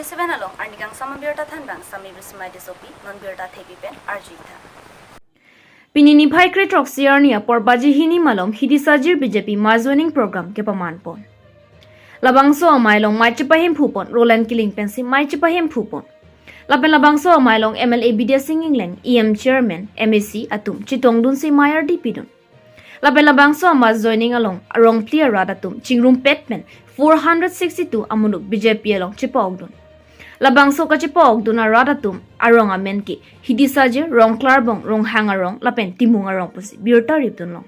27 along arnikang samambirta thanbang sami bismai disopi nonbirta thepipen arjitha Pinini Bhaikre Troxiarnia Porbaji Hini Malom Hidisajir BJP Marjoining Program ke pamanpon Labangso amailong Maichipahim Phupon Roland Killing Pensi Maichipahim Phupon Lapen labangso amailong MLA Bidya Singh England EM Chairman MAC Atum Chitongdun si Mayar Dipidun Lapen labangso ama joining along Arong Clear Radatum Chingrum Petman 462 amunuk BJP along Chipogdun Labangso ka Chipogdun Radatum Arong Amenki Hidisajir Rong Klarbong Rong Hangarong Lapen Timung Arong Pusi Birta Ripdun long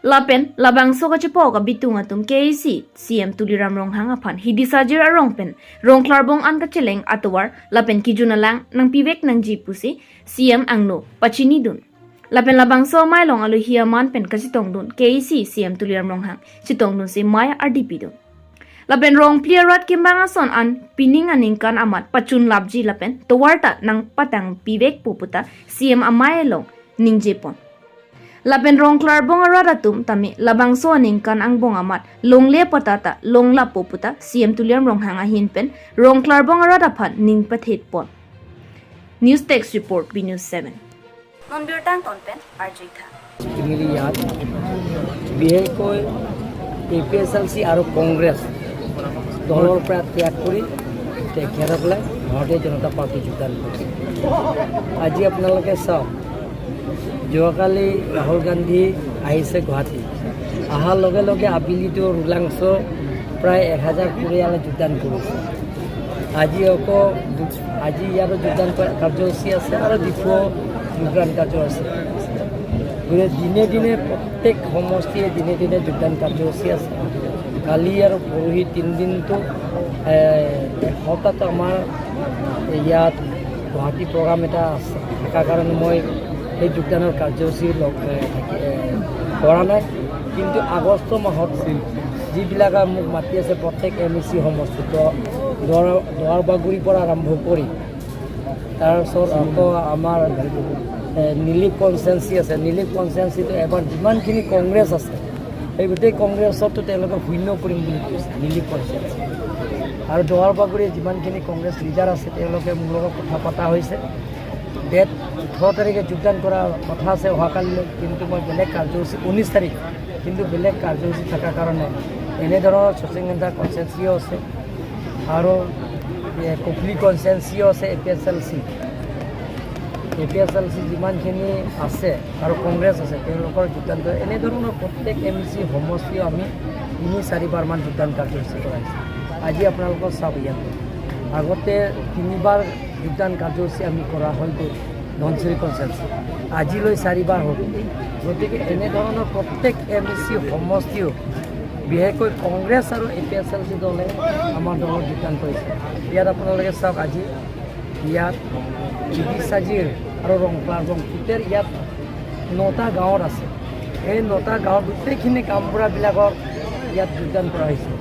Lapen labangso ka Chipog bitung atum KAC CM Tuliram Rong Hangaphan Hidisajir Arong pen Rong Klarbong an ka Cheleng Atawar Lapen Kijunalang nang Pivek nang Jipusi CM Angno Pachinidun Lapen labangso mailong alu hiaman pen ka Chitongdun KAC CM Tuliram Rong Hang Chitongdun si Maya RDP dun Lapen Rong Pliarat Kimbanga son an pining aningkan amat pachun labji lapen towarta nang patang Pivek puputa CM Amayelong Ningjepon Lapen Rong Klarbong Aradatum tami labangso aningkan ang bong amat longle patata longla puputa CM Tuliram Rong Hang ahinpen Rong Klarbong Aradapan ning pathet pon News Text Report B News 7 Non-Birtang Tonpen Arjitha Kimili Yad Bihai Koi APSLC Aro Congress দলৰ পৰা ত্যাগ কৰি তেখেতসকলে ভাৰতীয় জনতা party যোগদান কৰিছে আজি আপোনালোকে চাওক যোৱাকালি ৰাহুল গান্ধী আহিছে গুৱাহাটী অহাৰ লগে লগে আবেলিটো ৰুলাংশ প্ৰায় 1000 পৰিয়ালে যোগদান কৰিছে আজি ইয়াৰ যোগদান কাৰ্যসূচী আছে আৰু দ্বিতীয় যোগদান কাৰ্য আছে দিনে দিনে প্ৰত্যেক সমষ্টিয়ে দিনে দিনে যোগদান কাৰ্যসূচী আছে কালি আৰু পৰহি 3 দিনটো এসপ্তাহত আমাৰ ইয়াত গুৱাহাটী প্ৰগ্ৰাম এটা থকাৰ কাৰণে মই এই যোগদানৰ কাৰ্যসূচী কৰা নাই কিন্তু আগষ্ট মাহত যিবিলাক মোক মাতি আছে প্ৰত্যেক MEC সমষ্টিত দুৱাৰবাগুৰিৰ পৰা আৰম্ভ কৰি তাৰপিছত আকৌ আমাৰ নীলিপ কনষ্টেঞ্চি আছে নীলিপ কনষ্টেঞ্চিটো এবাৰ যিমানখিনি কংগ্ৰেছ আছে এই গোটেই কংগ্ৰেছতো তেওঁলোকে শূন্য কৰিম বুলি কৈছে নীলিপ কনষ্টেঞ্চি আৰু দুৱাৰবাগুৰিৰ যিমানখিনি কংগ্ৰেছ লিডাৰ আছে তেওঁলোকে মোৰ লগত কথা পতা হৈছে ডেট 18 তাৰিখে যোগদান কৰা কথা আছে অহাকালিলৈ কিন্তু মই বেলেগ কাৰ্যসূচী 19 তাৰিখ কিন্তু বেলেগ কাৰ্যসূচী থকাৰ কাৰণে এনেধৰণৰ শচীনগঞ্জা কনষ্টেঞ্চিও আছে আৰু কুফলি কনষ্টেঞ্চিও আছে APSLC যিমানখিনি আছে আৰু কংগ্ৰেছ আছে তেওঁলোকৰ যোগদান কৰে এনেধৰণৰ প্ৰত্যেক MEC সমষ্টিও আমি 3-4 বাৰমান যোগদান কাৰ্যসূচী কৰাইছোঁ আজি আপোনালোকৰ চাব ইয়াত আগতে 3 বাৰ যোগদান কাৰ্যসূচী আমি কৰা হৈ গ'ল ধনচিৰি কনষ্টেঞ্চি আজিলৈ 4 বাৰ হ'ল গতিকে এনেধৰণৰ প্ৰত্যেক MEC সমষ্টিও বিশেষকৈ কংগ্ৰেছ আৰু APSLC দলে আমাৰ দলত যোগদান কৰিছে ইয়াত আপোনালোকে চাওক আজি ইয়াত Hidisajir আৰু ৰং ক্লাৰ্বং গোটেই ইয়াত 9টা গাঁৱত আছে এই 9টা গাঁৱৰ গোটেইখিনি কামবোৰাবিলাকৰ ইয়াত যোগদান কৰা হৈছে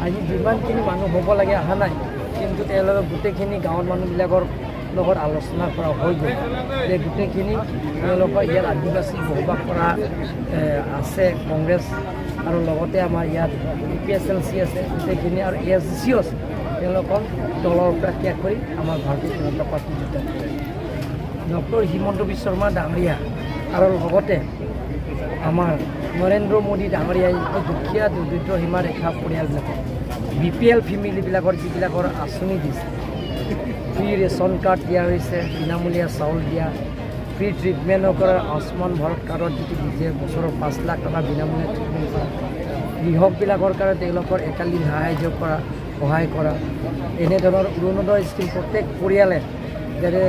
আজি যিমানখিনি মানুহ হ'ব লাগে অহা নাই কিন্তু তেওঁলোকে গোটেইখিনি গাঁৱৰ মানুহবিলাকৰ লগত আলোচনা কৰা হৈ গ'ল যে গোটেইখিনি তেওঁলোকৰ ইয়াত আদিবাসী বসবাস কৰা আছে কংগ্ৰেছ আৰু লগতে আমাৰ ইয়াত APSLC আছে গোটেইখিনি আৰু ASGCও আছে তেওঁলোকৰ দলৰ পৰা ত্যাগ কৰি আমাৰ ভাৰতীয় জনতা পাৰ্টি যোগদান কৰে ডক্টৰ হিমন্ত বিশ্ব শৰ্মা ডাঙৰীয়া আৰু লগতে আমাৰ নৰেন্দ্ৰ মোদী ডাঙৰীয়াই দুখীয়া দৰিদ্ৰ সীমাৰেখা পৰিয়ালবিলাকক BPL ফেমিলিবিলাকৰ যিবিলাকৰ আঁচনি দিছে ফ্ৰী ৰেচন কাৰ্ড দিয়া হৈছে বিনামূলীয়া চাউল দিয়া ফ্ৰী ট্ৰিটমেণ্ট কৰা আয়ুষ্মান ভাৰত কাৰ্ডত যিটো দিছে বছৰৰ 5 লাখ টকা বিনামূলীয়া ট্ৰিটমেণ্ট কৰা কৃষকবিলাকৰ কাৰণে তেওঁলোকৰ একালিন সহায় কৰা এনেধৰণৰ অৰুণোদয় স্কিম প্ৰত্যেক পৰিয়ালে যেনে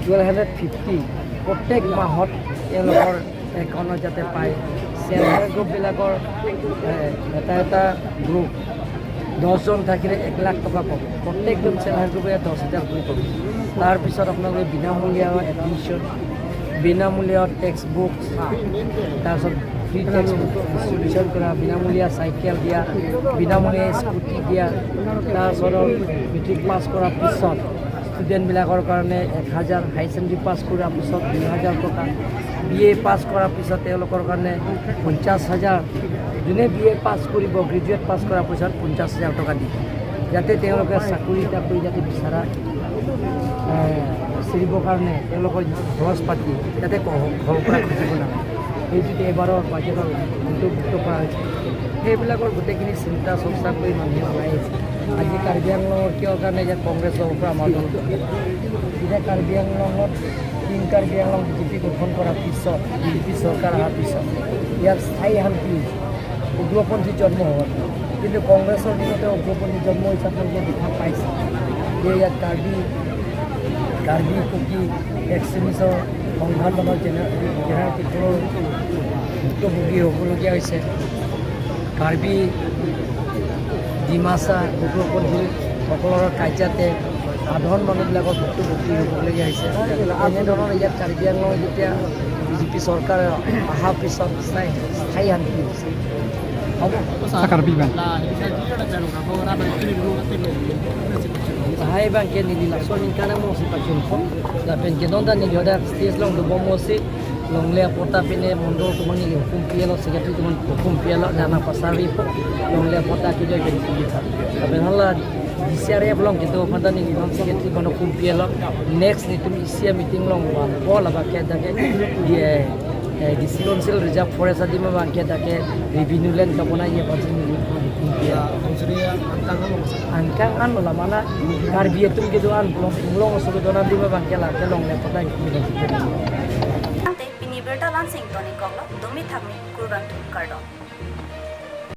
1250 প্ৰত্যেক মাহত তেওঁলোকৰ একাউণ্টত যাতে পায় চেল্ফ হেল্প গ্ৰুপবিলাকৰ এটা গ্ৰুপ 10জন থাকিলে 1 লাখ টকা পাব প্ৰত্যেকজন চেল্ফ হেল্প গ্ৰুপে 10,000 কৰি পাব তাৰপিছত আপোনালোকে বিনামূলীয়া এডমিশ্যন বিনামূলীয়া টেক্সট বুক তাৰপিছত ফ্ৰী টেক্সট বুক ডিষ্ট্ৰিবিউশ্যন কৰা বিনামূলীয়া চাইকেল দিয়া বিনামূলীয়া স্কুটি দিয়া তাৰপিছত মেট্ৰিক পাছ কৰাৰ পিছত ষ্টুডেণ্টবিলাকৰ কাৰণে 1000 হাই ছেকেণ্ডেৰী পাছ কৰাৰ পিছত 2000 টকা BA পাছ কৰাৰ পিছত তেওঁলোকৰ কাৰণে 50,000 যোনে BA পাছ কৰিব গ্ৰেজুৱেট পাছ কৰাৰ পিছত 50,000 টকা দিব যাতে তেওঁলোকে চাকৰি তাকৰি যাতে বিচৰা চিৰিবৰ কাৰণে তেওঁলোকৰ খৰচ পাতি যাতে ঘৰৰ পৰা খুজিব নালাগে সেইটো এবাৰৰ বাজেটত অন্তৰ্ভুক্ত কৰা হৈছে সেইবিলাকৰ গোটেইখিনি চিন্তা চৰ্চা কৰি মানুহে ওলাই আহিছে আজি কাৰ্বি আংলঙৰ কিয় কাৰণে যে কংগ্ৰেছৰ পৰা আমাৰ দলটো এতিয়া কাৰ্বি আংলঙত তিন কাৰ্বি আংলং বিজেপি গঠন কৰাৰ পিছত বিজেপি চৰকাৰ অহাৰ পিছত ইয়াত স্থায়ী শান্তি উগ্ৰপন্থী জন্ম হ'ল কিন্তু কংগ্ৰেছৰ দিনতে উগ্ৰপন্থী জন্ম হিচাপে দেখা পাইছে যে ইয়াত কাৰ্বি কুকি এক্সট্ৰিমিষ্টৰ সংঘাতজনক জেনেৰেটিভৰ ভুক্তভোগী হ'বলগীয়া হৈছে কাৰ্বি ডিমাচা উগ্ৰপন্থীসকলৰ কাৰ্যাতে সাধাৰণ মানুহবিলাকৰ ভুক্তভোগী হ'বলগীয়া হৈছে এনেধৰণৰ ইয়াত কাৰ্বি আংলং যেতিয়া বিজেপি চৰকাৰে অহাৰ পিছত স্থায়ী শান্তি হৈছে Hai bang kian ni lah so ni kana mo si pachun po la pen ke don da ni yoda stage long do mo si long le pota pine mondo to mani hukum pielo secretary to man hukum pielo dana pasari po long le pota ki jo jadi kita tapi hala disiare belum gitu pada ni long secretary kono hukum pielo next ni tum isia meeting long wa la ba ke da ke ye DC Council Reserve Forest adi ma bang ke da ke revenue land ka bona ye pachun ni hukum pielo angkang an lah mana karbi itu gitu an belum sudah donar di bawah bangkela kelong le pota Ante piniberta lansing toni koglo domi thakmi kurban tu kardon